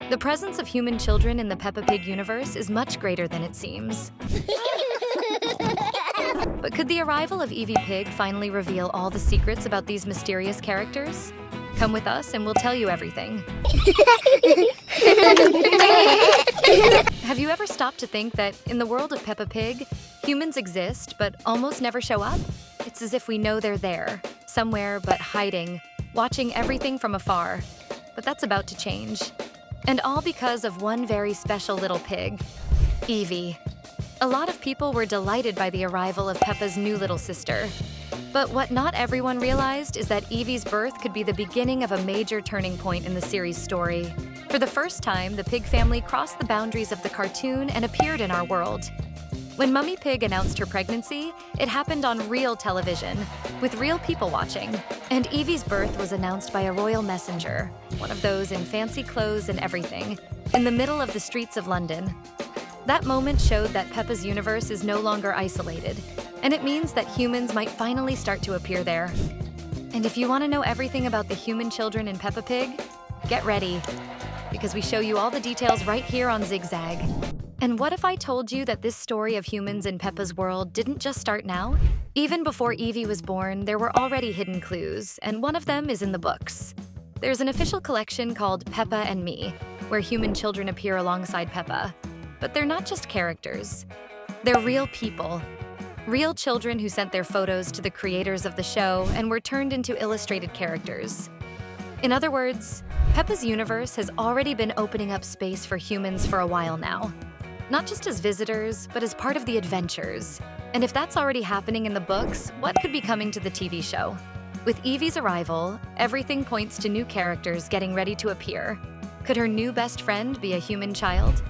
The presence of human children in the Peppa Pig universe is much greater than it seems. But could the arrival of Evie Pig finally reveal all the secrets about these mysterious characters? Come with us and we'll tell you everything. Have you ever stopped to think that in the world of Peppa Pig, humans exist but almost never show up? It's as if we know they're there, somewhere but hiding, watching everything from afar. But that's about to change. And all because of one very special little pig, Evie. A lot of people were delighted by the arrival of Peppa's new little sister. But what not everyone realized is that Evie's birth could be the beginning of a major turning point in the series' story. For the first time, the pig family crossed the boundaries of the cartoon and appeared in our world. When Mummy Pig announced her pregnancy, it happened on real television, with real people watching. And Evie's birth was announced by a royal messenger, one of those in fancy clothes and everything, in the middle of the streets of London. That moment showed that Peppa's universe is no longer isolated, and it means that humans might finally start to appear there. And if you want to know everything about the human children in Peppa Pig, get ready, because we show you all the details right here on Zigzag. And what if I told you that this story of humans in Peppa's world didn't just start now? Even before Evie was born, there were already hidden clues, and one of them is in the books. There's an official collection called Peppa and Me, where human children appear alongside Peppa. But they're not just characters. They're real people. Real children who sent their photos to the creators of the show and were turned into illustrated characters. In other words, Peppa's universe has already been opening up space for humans for a while now. Not just as visitors, but as part of the adventures. And if that's already happening in the books, what could be coming to the TV show? With Evie's arrival, everything points to new characters getting ready to appear. Could her new best friend be a human child?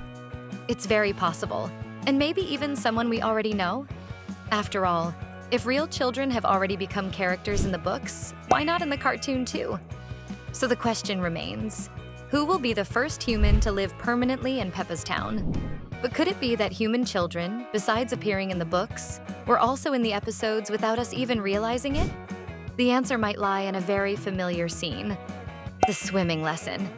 It's very possible, and maybe even someone we already know. After all, if real children have already become characters in the books, why not in the cartoon too? So the question remains, who will be the first human to live permanently in Peppa's town? But could it be that human children, besides appearing in the books, were also in the episodes without us even realizing it? The answer might lie in a very familiar scene, the swimming lesson.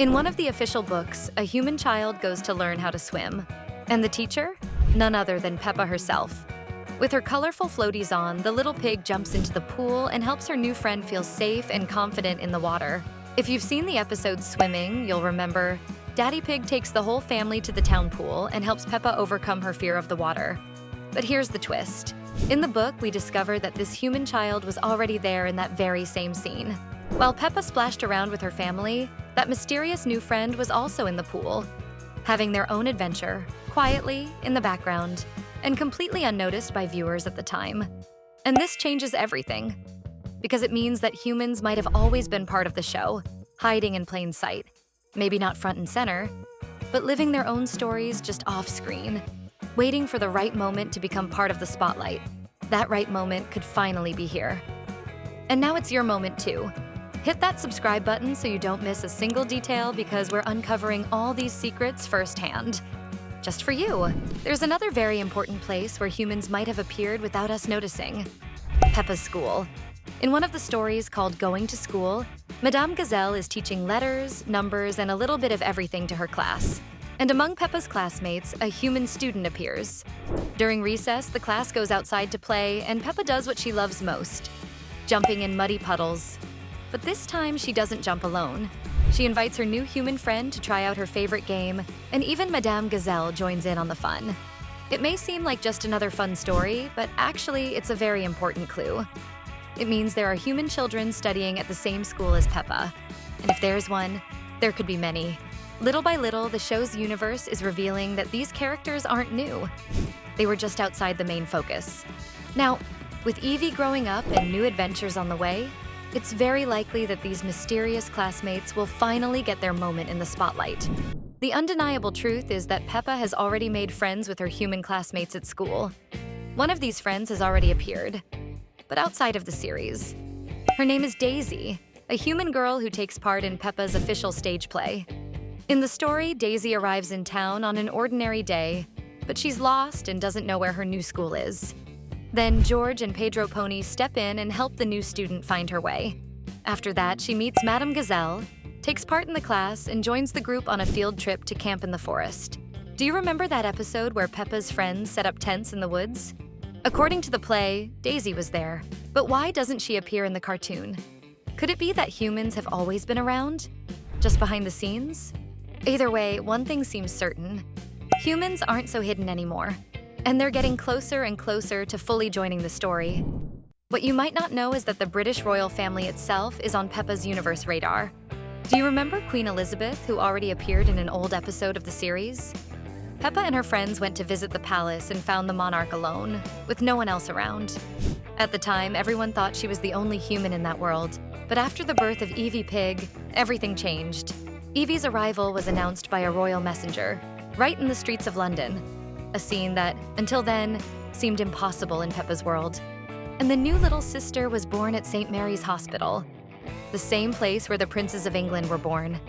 In one of the official books, a human child goes to learn how to swim. And the teacher? None other than Peppa herself. With her colorful floaties on, the little pig jumps into the pool and helps her new friend feel safe and confident in the water. If you've seen the episode Swimming, you'll remember Daddy Pig takes the whole family to the town pool and helps Peppa overcome her fear of the water. But here's the twist. In the book, we discover that this human child was already there in that very same scene. While Peppa splashed around with her family, that mysterious new friend was also in the pool, having their own adventure, quietly, in the background, and completely unnoticed by viewers at the time. And this changes everything, because it means that humans might have always been part of the show, hiding in plain sight. Maybe not front and center, but living their own stories just off-screen, waiting for the right moment to become part of the spotlight. That right moment could finally be here. And now it's your moment too. Hit that subscribe button so you don't miss a single detail, because we're uncovering all these secrets firsthand. Just for you. There's another very important place where humans might have appeared without us noticing. Peppa's school. In one of the stories called Going to School, Madame Gazelle is teaching letters, numbers, and a little bit of everything to her class. And among Peppa's classmates, a human student appears. During recess, the class goes outside to play, and Peppa does what she loves most, jumping in muddy puddles. But this time, she doesn't jump alone. She invites her new human friend to try out her favorite game, and even Madame Gazelle joins in on the fun. It may seem like just another fun story, but actually, it's a very important clue. It means there are human children studying at the same school as Peppa. And if there's one, there could be many. Little by little, the show's universe is revealing that these characters aren't new. They were just outside the main focus. Now, with Evie growing up and new adventures on the way, it's very likely that these mysterious classmates will finally get their moment in the spotlight. The undeniable truth is that Peppa has already made friends with her human classmates at school. One of these friends has already appeared, but outside of the series. Her name is Daisy, a human girl who takes part in Peppa's official stage play. In the story, Daisy arrives in town on an ordinary day, but she's lost and doesn't know where her new school is. Then George and Pedro Pony step in and help the new student find her way. After that, she meets Madame Gazelle, takes part in the class and joins the group on a field trip to camp in the forest. Do you remember that episode where Peppa's friends set up tents in the woods? According to the play, Daisy was there. But why doesn't she appear in the cartoon? Could it be that humans have always been around? Just behind the scenes? Either way, one thing seems certain. Humans aren't so hidden anymore, and they're getting closer and closer to fully joining the story. What you might not know is that the British royal family itself is on Peppa's universe radar. Do you remember Queen Elizabeth, who already appeared in an old episode of the series? Peppa and her friends went to visit the palace and found the monarch alone, with no one else around. At the time, everyone thought she was the only human in that world, but after the birth of Evie Pig, everything changed. Evie's arrival was announced by a royal messenger, right in the streets of London, a scene that, until then, seemed impossible in Peppa's world. And the new little sister was born at St. Mary's Hospital, the same place where the princes of England were born.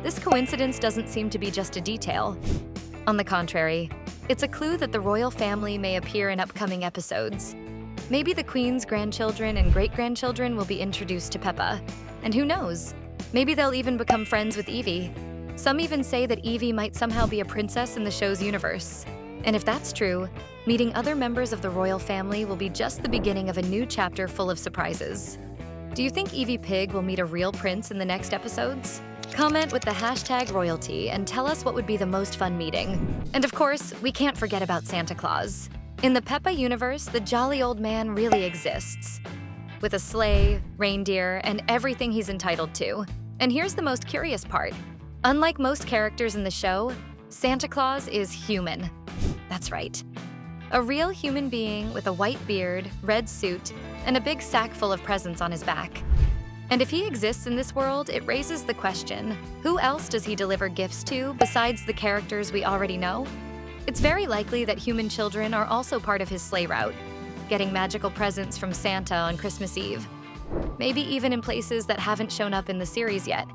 This coincidence doesn't seem to be just a detail. On the contrary, it's a clue that the royal family may appear in upcoming episodes. Maybe the Queen's grandchildren and great-grandchildren will be introduced to Peppa. And who knows? Maybe they'll even become friends with Evie. Some even say that Evie might somehow be a princess in the show's universe. And if that's true, meeting other members of the royal family will be just the beginning of a new chapter full of surprises. Do you think Evie Pig will meet a real prince in the next episodes? Comment with the hashtag royalty and tell us what would be the most fun meeting. And of course, we can't forget about Santa Claus. In the Peppa universe, the jolly old man really exists, with a sleigh, reindeer, and everything he's entitled to. And here's the most curious part. Unlike most characters in the show, Santa Claus is human. That's right. A real human being with a white beard, red suit, and a big sack full of presents on his back. And if he exists in this world, it raises the question, who else does he deliver gifts to besides the characters we already know? It's very likely that human children are also part of his sleigh route, getting magical presents from Santa on Christmas Eve. Maybe even in places that haven't shown up in the series yet.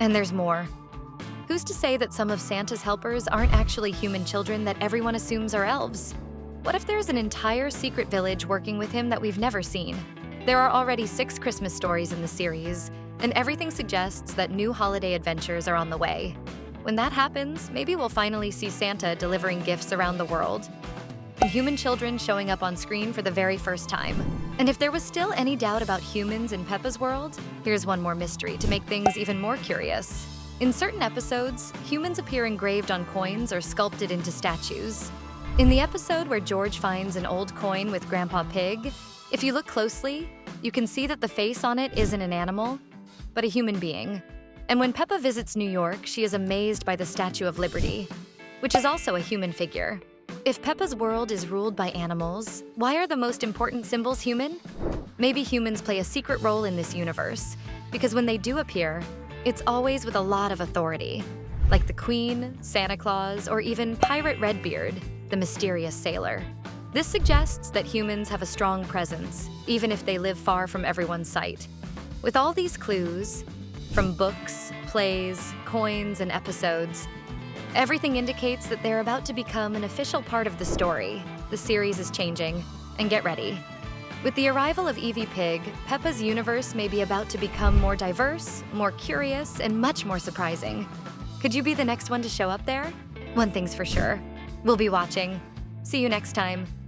And there's more. Who's to say that some of Santa's helpers aren't actually human children that everyone assumes are elves? What if there's an entire secret village working with him that we've never seen? There are already 6 Christmas stories in the series, and everything suggests that new holiday adventures are on the way. When that happens, maybe we'll finally see Santa delivering gifts around the world, and human children showing up on screen for the very first time. And if there was still any doubt about humans in Peppa's world, here's one more mystery to make things even more curious. In certain episodes, humans appear engraved on coins or sculpted into statues. In the episode where George finds an old coin with Grandpa Pig, if you look closely, you can see that the face on it isn't an animal, but a human being. And when Peppa visits New York, she is amazed by the Statue of Liberty, which is also a human figure. If Peppa's world is ruled by animals, why are the most important symbols human? Maybe humans play a secret role in this universe, because when they do appear, it's always with a lot of authority, like the Queen, Santa Claus, or even Pirate Redbeard, the mysterious sailor. This suggests that humans have a strong presence, even if they live far from everyone's sight. With all these clues, from books, plays, coins, and episodes, everything indicates that they're about to become an official part of the story. The series is changing, and get ready. With the arrival of Evie Pig, Peppa's universe may be about to become more diverse, more curious, and much more surprising. Could you be the next one to show up there? One thing's for sure, we'll be watching. See you next time.